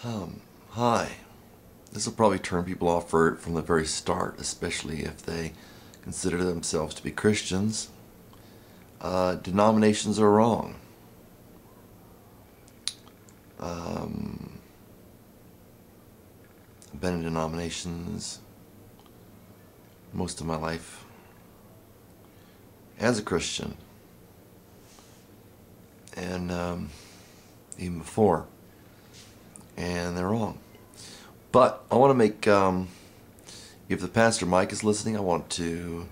Hi. This will probably turn people off from the very start, especially if they consider themselves to be Christians. Denominations are wrong. I've been in denominations most of my life as a Christian, and even before, and they're wrong. But I want to make, if the Pastor Mike is listening, I want to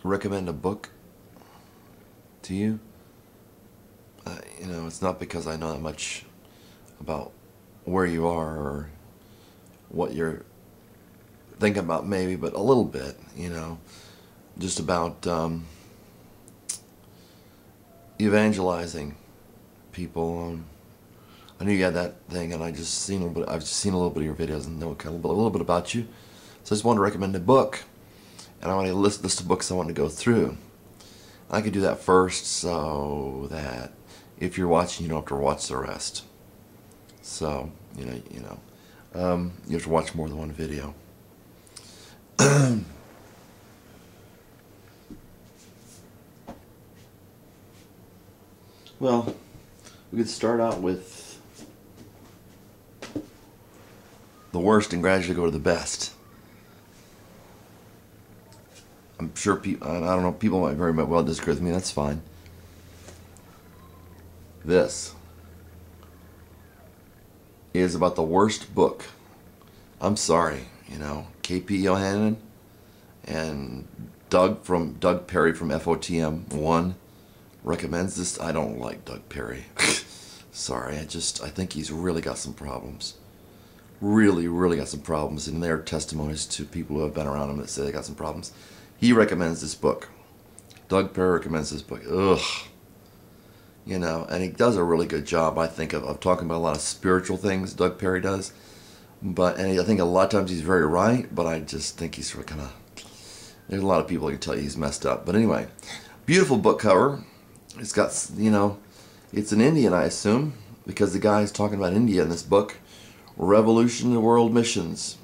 recommend a book to you. You know, it's not because I know that much about where you are or what you're thinking about maybe, but a little bit, you know, just about evangelizing people. I knew you had that thing, and I've just seen a little bit of your videos and know a little bit about you. So I just wanted to recommend a book, and I want to list of books I want to go through. I could do that first, so that if you're watching, you don't have to watch the rest. So you have to watch more than one video. Well, we could start out with the worst and gradually go to the best. I'm sure people, I don't know, people might very well disagree with me, that's fine. This is about the worst book. I'm sorry, you know, K.P. Yohannan and Doug Perry from FOTM1 recommends this. I don't like Doug Perry. Sorry, I think he's really got some problems. Really got some problems, and there are testimonies to people who have been around him that say they got some problems. He recommends this book. Doug Perry recommends this book. Ugh. You know, and he does a really good job, I think, of talking about a lot of spiritual things, Doug Perry does. I think a lot of times he's very right, but I just think he's sort of kind of, there's a lot of people who can tell you he's messed up. But anyway, beautiful book cover. It's got, you know, it's an Indian, I assume, because the guy's talking about India in this book, Revolution in the World Missions.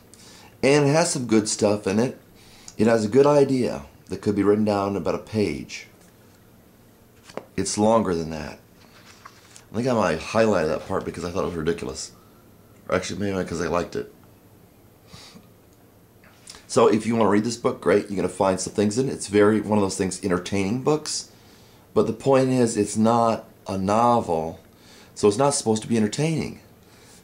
And it has some good stuff in it. It has a good idea that could be written down in about a page. It's longer than that. I think I might highlight that part because I thought it was ridiculous. Or actually, maybe because I liked it. So if you want to read this book, great. You're going to find some things in it. It's one of those things, entertaining books. But the point is, it's not a novel, so it's not supposed to be entertaining.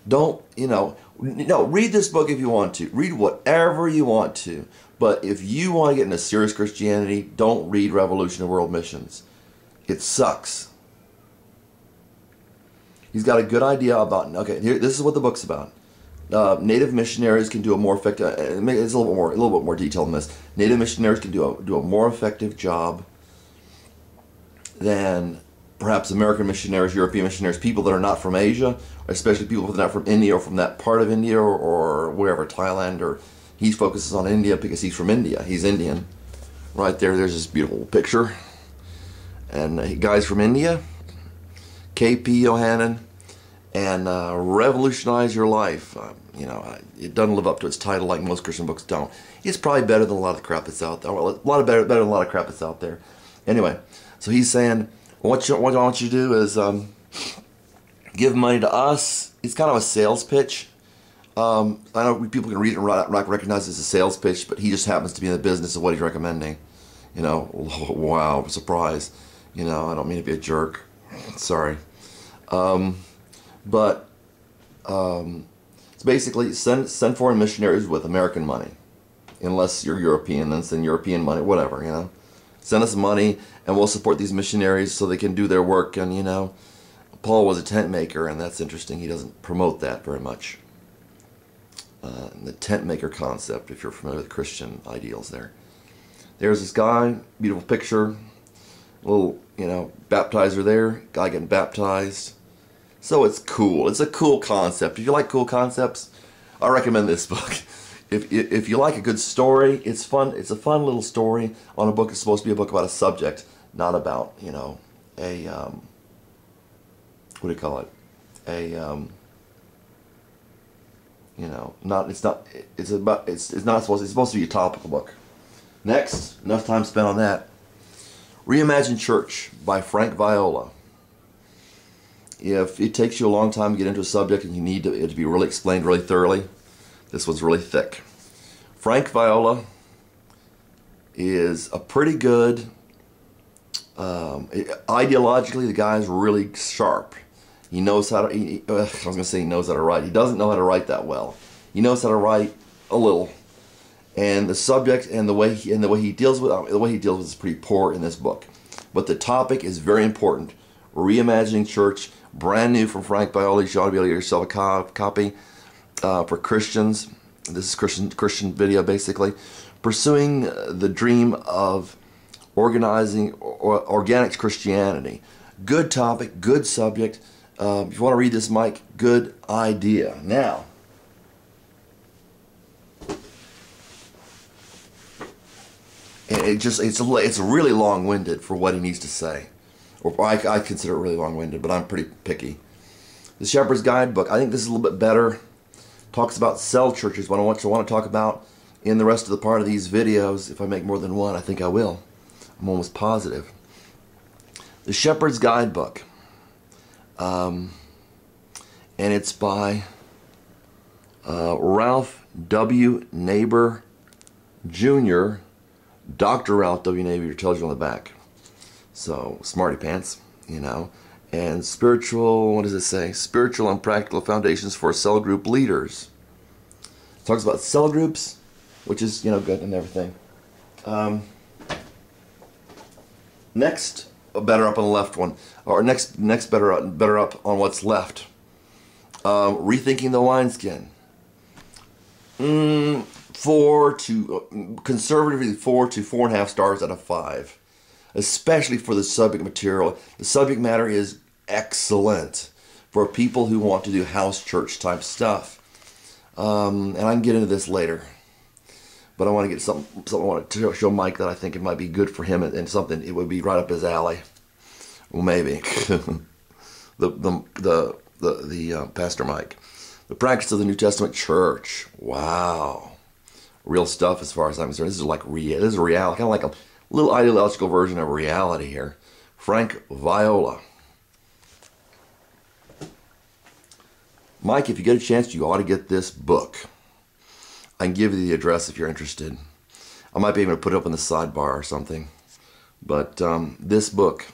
Don't, no, read this book if you want to. Read whatever you want to. But if you want to get into serious Christianity, don't read Revolution of World Missions. It sucks. He's got a good idea about, okay, this is what the book's about. Native missionaries can do a more effective, it's a little bit more detailed than this. Native missionaries can do a more effective job than perhaps American missionaries, European missionaries, people that are not from Asia, especially people that are not from India or from that part of India or wherever, Thailand, or he focuses on India because he's from India. He's Indian. Right there's this beautiful picture. And guys from India, K.P. Yohannan, and Revolutionize Your Life. It doesn't live up to its title like most Christian books don't. It's probably better than a lot of the crap that's out there. Well, better than a lot of crap that's out there. Anyway, so he's saying, what I want you to do is give money to us. It's kind of a sales pitch. I know people can read it and recognize it as a sales pitch, but he just happens to be in the business of what he's recommending. You know, wow, surprise. You know, I don't mean to be a jerk. Sorry. But it's basically send foreign missionaries with American money. Unless you're European, then send European money, whatever, you know. Send us money, and we'll support these missionaries so they can do their work. And, you know, Paul was a tent maker, and that's interesting. He doesn't promote that very much. The tent maker concept, if you're familiar with Christian ideals there. There's this guy, beautiful picture, little, baptizer there, guy getting baptized. So it's cool. It's a cool concept. If you like cool concepts, I recommend this book. If you like a good story, it's fun. It's a fun little story on a book. It's supposed to be a book about a subject, not about, a what do you call it? A you know, it's supposed to be a topical book. Next, enough time spent on that. Reimagine Church by Frank Viola. If it takes you a long time to get into a subject and you need it to be really explained really thoroughly, this one's really thick. Frank Viola is a pretty good, ideologically the guy's really sharp. He knows how to, I was going to say he knows how to write. He doesn't know how to write that well. He knows how to write a little. And the subject and the way he deals with it is pretty poor in this book. But the topic is very important. Reimagining Church, brand new from Frank Viola. You should ought to be able to get yourself a copy for Christians. This is Christian video basically. Pursuing the dream of organizing organic Christianity. Good topic, good subject. If you want to read this, Mike, good idea. Now, it's really long-winded for what he needs to say. Or I consider it really long-winded, but I'm pretty picky. The Shepherd's Guidebook, I think this is a little bit better. Talks about cell churches, what I want to talk about in the rest of the part of these videos. If I make more than one, I think I will. I'm almost positive. The Shepherd's Guidebook. And it's by Ralph W. Neighbor Jr., Dr. Ralph W. Neighbor tells you on the back. So, smarty pants, you know. And spiritual, what does it say? Spiritual and practical foundations for cell group leaders. It talks about cell groups, which is, you know, good and everything. Next, better up on the left one, or next better up on what's left. Rethinking the Wineskin. Conservatively 4 to 4.5 stars out of 5. Especially for the subject material. The subject matter is excellent for people who want to do house church type stuff. And I can get into this later. But I want to get something I want to show Mike that I think it might be good for him and something it would be right up his alley. Well, maybe. the Pastor Mike. The Practice of the New Testament Church. Wow. Real stuff as far as I'm concerned. This is like this is reality, kind of like a little ideological version of reality here. Frank Viola. Mike, if you get a chance, you ought to get this book. I can give you the address if you're interested. I might be able to put it up in the sidebar or something. But this book,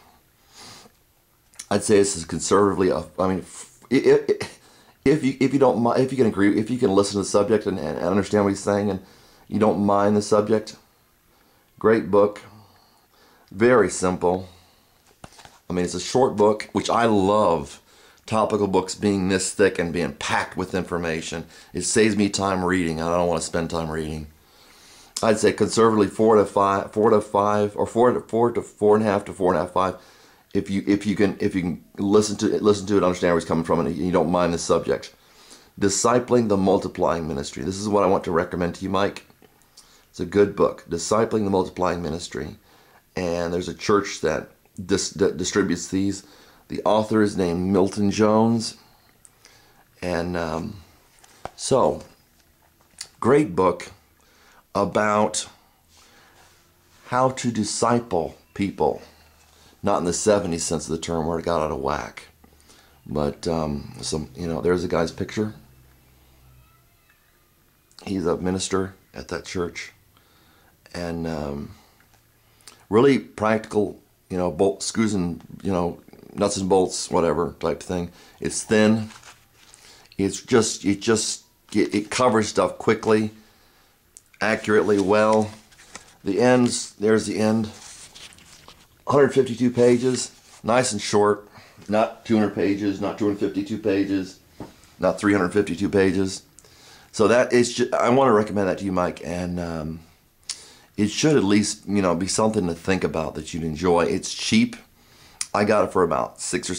I'd say this is conservatively. I mean, if you don't mind, if you can agree, if you can listen to the subject and understand what he's saying, and you don't mind the subject, great book. Very simple. I mean, it's a short book, which I love. Topical books being this thick and being packed with information. It saves me time reading. I don't want to spend time reading. I'd say conservatively 4 to 5, or 4 to 4.5 to 4.5, 5. If you can listen to it, understand where he's coming from, and you don't mind the subject. Discipling the Multiplying Ministry. This is what I want to recommend to you, Mike. It's a good book. Discipling the Multiplying Ministry. And there's a church that distributes these. The author is named Milton Jones. And so, great book about how to disciple people. Not in the 70s sense of the term where it got out of whack. But, there's a guy's picture. He's a minister at that church. And really practical, screws and, nuts and bolts, whatever type thing. It's thin. It covers stuff quickly, accurately, well. The ends, there's the end. 152 pages, nice and short. Not 200 pages, not 252 pages, not 352 pages. So that is, I want to recommend that to you, Mike, and it should at least, be something to think about that you'd enjoy. It's cheap. I got it for about $6 or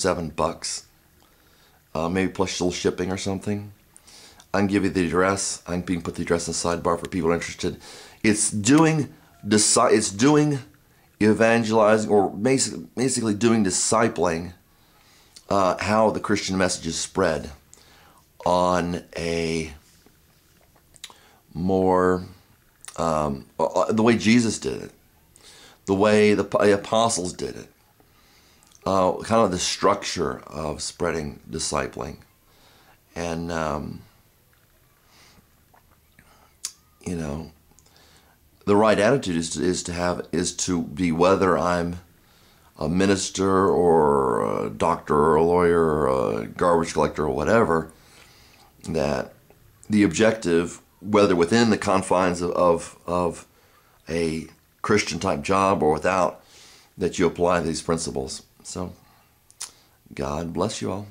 $7, maybe plus a little shipping or something. I can give you the address. I can put the address in the sidebar for people interested. It's doing evangelizing, or basically doing discipling, how the Christian message is spread on a more, the way Jesus did it, the way the apostles did it, kind of the structure of spreading discipling. And, you know, the right attitude is to be, whether I'm a minister or a doctor or a lawyer or a garbage collector or whatever, that the objective, whether within the confines of a Christian type job or without, that you apply these principles. So God bless you all.